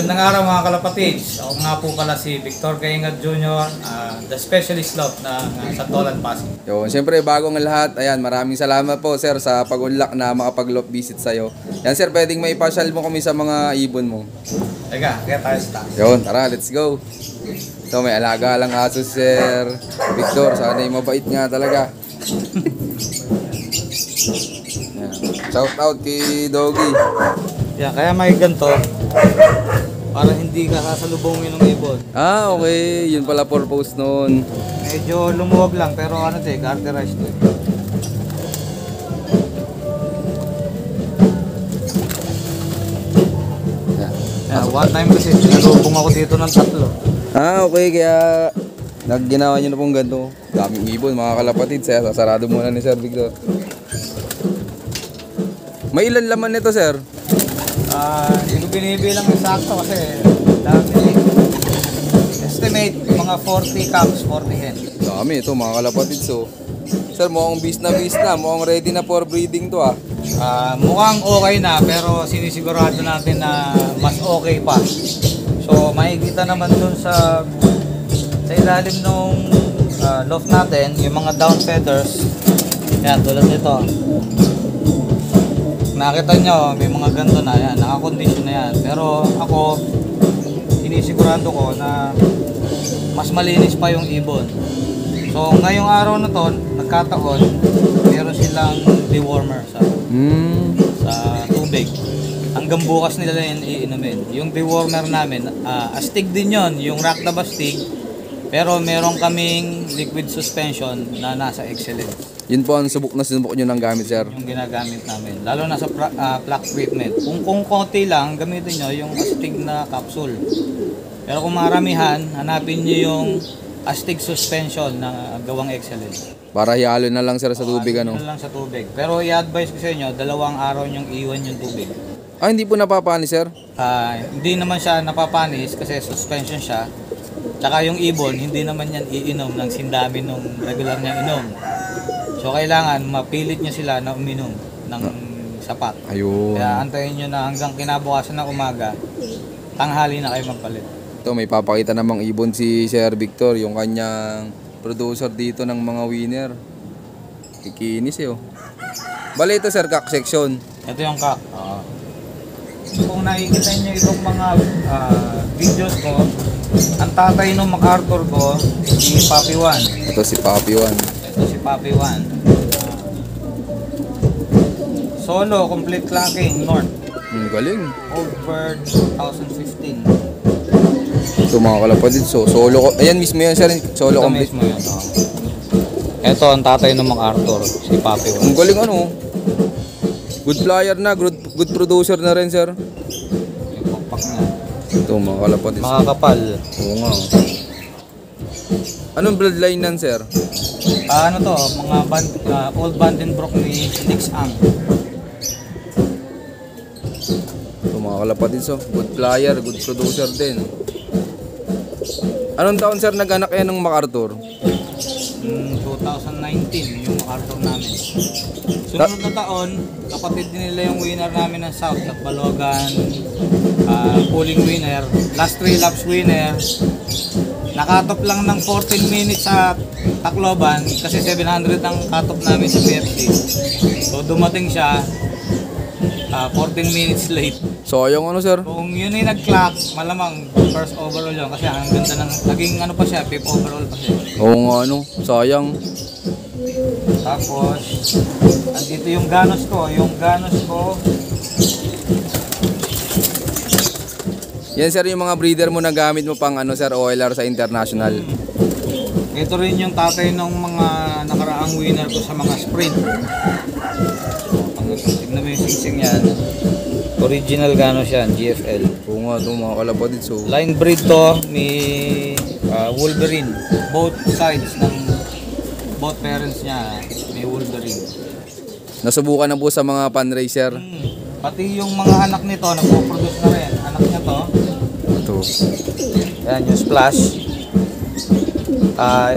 Magandang araw mga kalapatids. Ako nga po pala si Victor Kaingad Jr., the specialist lot ng Santolan Pasig. Yo, siyempre bago ang lahat, ayan, maraming salamat po sir sa pag-unlock na makapag-lot visit sa'yo. Yan sir, pwedeng may pasyal mo kami sa mga ibon mo. Teka, kaya tayo sa taas. Yun, tara, let's go. So may alaga lang aso sir Victor, sana'y mabait nga talaga. Yan. Shout out kay Doggy. Yan, kaya may ganito para hindi ka sasalubungin ng ibon. Ah, okay. Yun pala purpose nun. Medyo lumuwag lang pero ano to garterized to Yeah, one time kasi sinalubong ako dito ng 3. Ah, okay. Kaya nagginawa nyo na pong ganito. Daming ibon, mga kalapatid. Sasarado muna ni Sir Victor. May ilan laman nito, sir? Hindi ko binibilang yung sakto kasi dami. Estimate mga 40 cubs, 40 hen. Dami ito, mga kalapatid. So, sir, mukhang bis na. Mukhang ready na for breeding to ah. Mukhang okay na pero sinisigurado natin na mas okay pa. So makikita naman dun sa ilalim ng loft natin yung mga down feathers. Yan, tulad nito. Nakita nyo, may mga ganito na yan, naka-condition na yan. Pero ako, sinisigurado ko na mas malinis pa yung ibon. So ngayong araw na to, nagkataon, meron silang dewormer sa tubig. Hanggang bukas nila yan iinumin. Yung dewormer namin, astig din yon, yung Rakdaba astig. Pero meron kaming liquid suspension na nasa Excellence. Yun po ang subok nyo ng gamit, sir? Yung ginagamit namin. Lalo na sa plaque treatment. Kung konti lang, gamitin nyo yung astig na capsule. Pero kung maramihan, hanapin nyo yung astig suspension na gawang Excellence. Para ihalo na lang, sir, sa tubig, ano? Na lang sa tubig. Pero i-advise ko sa inyo, 2 araw nyong iwan yung tubig. Ah, hindi po napapanis, sir? Hindi naman siya napapanis kasi suspension siya. Tsaka yung ibon, hindi naman yan iinom ng sindami nung regular niyang inom. So kailangan mapilit nyo sila na uminom ng sapat. Ayun. Kaya antayin nyo na hanggang kinabukasan ng umaga, tanghali na kayo magpalit. Ito, may papakita namang ibon si Sir Victor, yung kanyang producer dito ng mga winner. Kikinis eh, oh. Bale ito, sir, cock section. Ito yung cock. Kung nakikita nyo itong mga videos ko, ang tatay ng MacArthur ko, si Papi Juan. Ito si Papi Juan. Ito si Papi Juan. Solo, complete clacking, North. Galing. Over 2015. Ito mga kalapatid, so solo. Ayan mismo yan, sir. Solo Ito complete. mismo yun. Ito ang tatay ng MacArthur, si Papi Juan. Ang galing, ano. Good flyer na, good producer na rin, sir. Yung pagpak niya. Ito mga kalapatid. Makakapal. Oo nga. Anong bloodline nan, sir? Ano to, mga old Vandenbroek ni Nix Ang. Ito mga kalapatid, so good flyer, good producer din. Anong taon, sir, nag-anak yan ng MacArthur? 2019 yung MacArthur namin. Sunod na taon, kapatid din nila yung winner namin ng South at Balogan, pulling winner, last 3 laps winner. Nakatop lang ng 14 minutes sa Tacloban kasi 700 ang katop namin sa PFC. So dumating siya 14 minutes late. So yung ano, sir? Kung yun ay nag-clock, malamang first overall yun kasi ang ganda ng naging ano pa siya, 5th overall pa siya. Oo nga, ano, sayang. Tapos andito yung ganos ko, Yan, sir, yung mga breeder mo na gamit mo pang ano, sir, OLR sa international. ito rin yung tatay ng mga nakaraang winner ko sa mga sprint. Tignan mo yung singsing yan. Original ganos yan, GFL. Oo nga, ito mga kalapatid, so Line breed to, may Wolverine. Both sides ng both parents niya, may Wolverine. nasubukan na po sa mga fan racer. Pati yung mga anak nito, nagpo-produce na rin. Anak niya to. Ito. Yan, yung splash.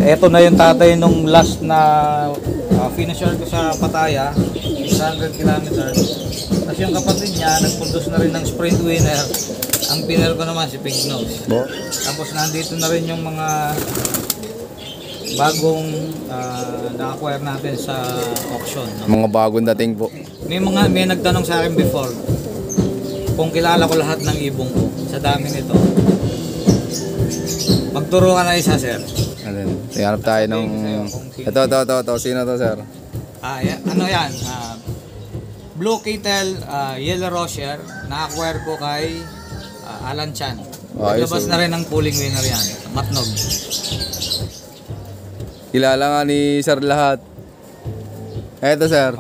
Ito na yung tatay nung last na finisher ko sa Pattaya, 600 kilometers. Tapos yung kapatid niya, nag-produce na rin ng sprint winner. Ang pinner ko naman si Pink Nose. Bo? Tapos nandito na rin yung mga bagong na-acquire natin sa auction. No? Mga bagong dating po. May nagtanong sa akin before kung kilala ko lahat ng ibong ko sa dami nito. Magturo ka na isa, sir. Alin? Ihanap tayo ng... Ito. Sino to, sir? Ano yan? Blue Kettle, Yellow Rocher. Na-acquire ko kay Alan Chan. Naglabas na rin ng pooling winner yan. Matnog. Kilala nga ni sir lahat. Eto, sir.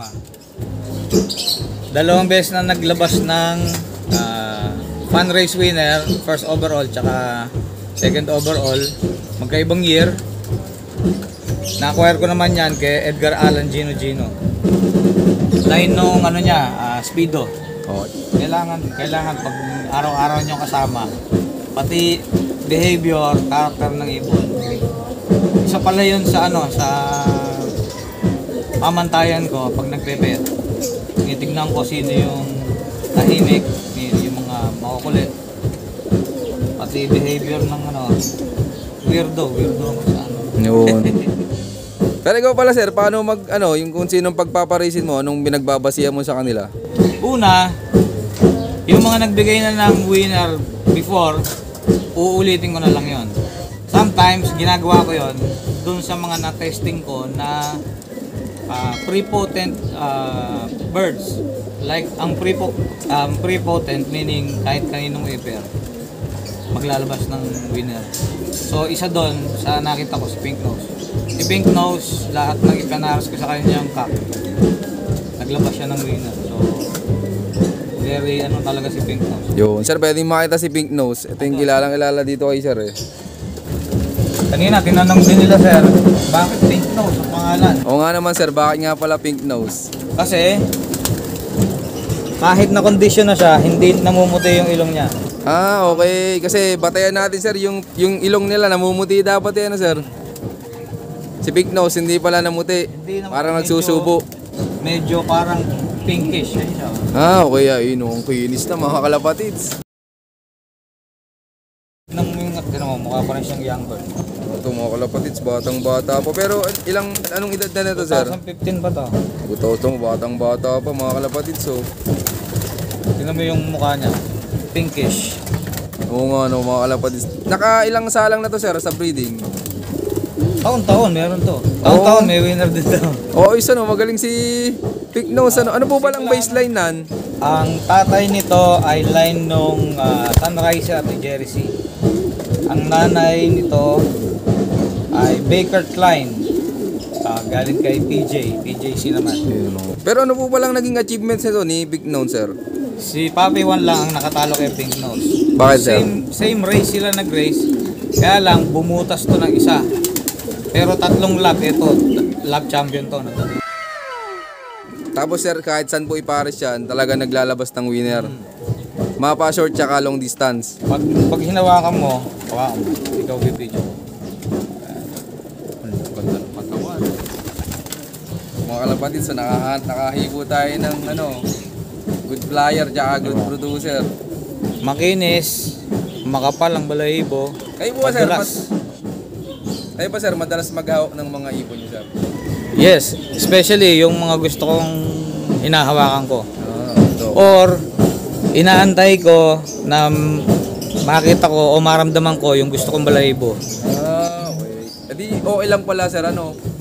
Dalawang beses na naglabas ng fan race winner, first overall, tsaka second overall. Magkaibang year. Na-acquire ko naman yan kay Edgar Allan Gino. Line nung ano niya, Speedo. Oh. Kailangan pag araw-araw nyo kasama, pati behavior, character ng ibon. Isa pala yun sa pamantayan ko pag nagpe-pet. Tinitignan ko sino yung tahimik, yung mga makukulit. Pati behavior ng weirdo sa Yun. Pero ikaw pala, sir, paano yung kung sinong pagpaparisin mo, anong binagbabasihan mo sa kanila? Una, yung mga nagbigay na ng winner before, uulitin ko na lang yon. Sometimes, ginagawa ko yon dun sa mga na-testing ko na prepotent birds. Like, ang prepotent meaning kahit kaninong iper, maglalabas ng winner. So, isa doon sa nakita ko si Pink Nose. Si Pink Nose, lahat ng ipanaras ko sa kanyang cock, naglabas siya ng winner. So, very talaga si Pink Nose. Yun. Sir, pwedeng makita si Pink Nose. Ito yung kilalang-kilala dito kay sir eh. Kanina, tinanong din nila, sir, bakit Pink Nose ang pangalan? Oo nga naman, sir, bakit nga pala Pink Nose? Kasi, kahit na condition na siya, hindi namumuti yung ilong niya. Okay. Kasi batayan natin, sir, yung ilong nila namumuti dapat yan, sir. Si Pink Nose, hindi pala namuti. Hindi naman, Parang nagsusubo. Medyo parang pinkish. Yan siya. Okay. Ayun, ang kinis na mga kalapatids. Tingnan mo, mukha pa rin siyang young bird. Ito mga kalapatids, batang-bata pa. Pero anong edad na nito, sir? 2015 pa to. Ito, batang-bata pa mga kalapatids, so. Tingnan mo yung mukha niya. Pinkish. Oo nga, mga kalapatids. Nakailang salang na to, sir, sa breeding? Taon-taon, meron to. Taon-taon, may winner din to. Isa magaling si Pink Nose. Ano po ba lang baseline nan? Ang tatay nito ay line nung Sunriser ni Jerry C. Ang nanay nito ay Baker Klein. Galing kay PJC naman. Pero ano po ba lang naging achievements nito ni Pink Nose, sir? Si Papi Juan lang ang nakatalo kay Pink Nose. Bakit, sir? Same race sila nag-race. Kaya lang, bumutas to ng isa. Pero 3 lap, ito, lap champion to. Tapos, sir, kahit saan po ipares yan, talaga naglalabas ng winner. Mapa short tsaka long distance. Pag hinawakan mo, ikaw bibidyo. Ganda ng katawan. Mga kalapatids, so nakahigo tayo ng good flyer tsaka good producer. Makinis, makapal ang balahibo. Kayo ba, sir, madalas maghawak ng mga ibon niyo, sir? Yes, especially yung mga gusto kong hinahawakan ko. Ito. Or inaantay ko na makita ko o maramdaman ko yung gusto kong balahibo. Okay. Edi okay lang pala, sir,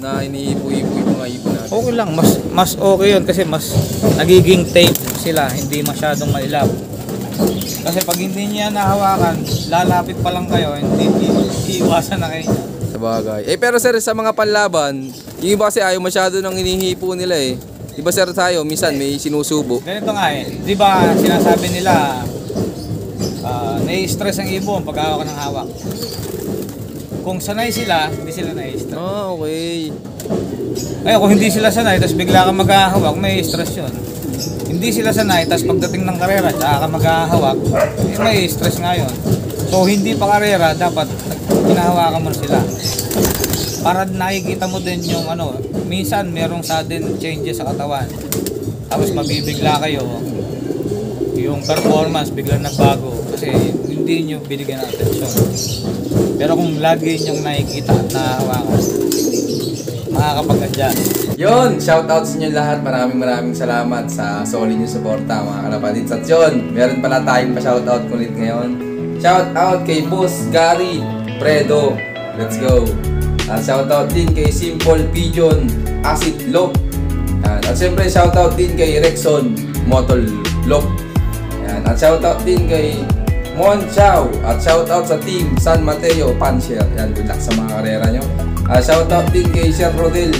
na inihipo-hipo yung mga ibon natin. Okay lang, mas okay yun kasi mas nagiging tape sila, hindi masyadong mailap. Kasi pag hindi niya nahawakan, lalapit pa lang kayo, hindi iiwasan na kayo. Sabagay. Pero sir, sa mga panlaban, yung iba kasi ayaw masyado nang hinihipo nila eh. Diba, sir, tayo, minsan may sinusubo. Ganito nga di ba sinasabi nila, nai-stress ang ibon pag hawak ng hawak. Kung sanay sila, hindi sila nai-stress. Okay. Ay, kung hindi sila sanay, tapos bigla ka maghahawak, may stress yun. Hindi sila sanay, tapos pagdating ng karera, tsaka ka maghahawak, may stress nga yun. So, hindi pa karera, dapat hinahawakan mo sila. Para nakikita mo din yung minsan merong sudden changes sa katawan. Tapos mabibigla kayo, yung performance biglang nagbago. kasi hindi nyo binigyan ng atensyon. Pero kung lagi nyong nakikita at nahawakan, makakapag-adya. Yun, shoutout sa inyo lahat. Maraming salamat sa solid nyo suporta mga kalapatids. At yun, meron pala tayong pa-shoutout ulit ngayon. Shoutout kay Boss Gary Predo. Let's go. At shoutout din kay Simple Pigeon Acid Lock. At syempre shoutout din kay Rexon Motol Lock. At shoutout din kay Mon Chow. At shoutout sa team San Mateo Pancher. Yan, good luck sa mga karera nyo. Shoutout din kay Sir Rodel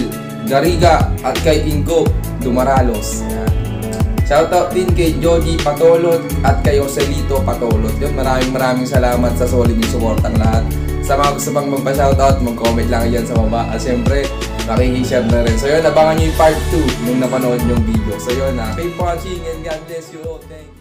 Gariga at kay Ingo Dumaralos. Yan. Shoutout din kay Joji Patolot at kay Joselito Patolot. Yun, maraming salamat sa solid yung supportang lahat. Sa mga gusto pang magpa-shoutout, mag-comment lang yan sa baba. At syempre, makikishare na rin. So yun, abangan nyo yung part 2 nung napanood yung video. So yun, keep watching and God bless you all. Thanks.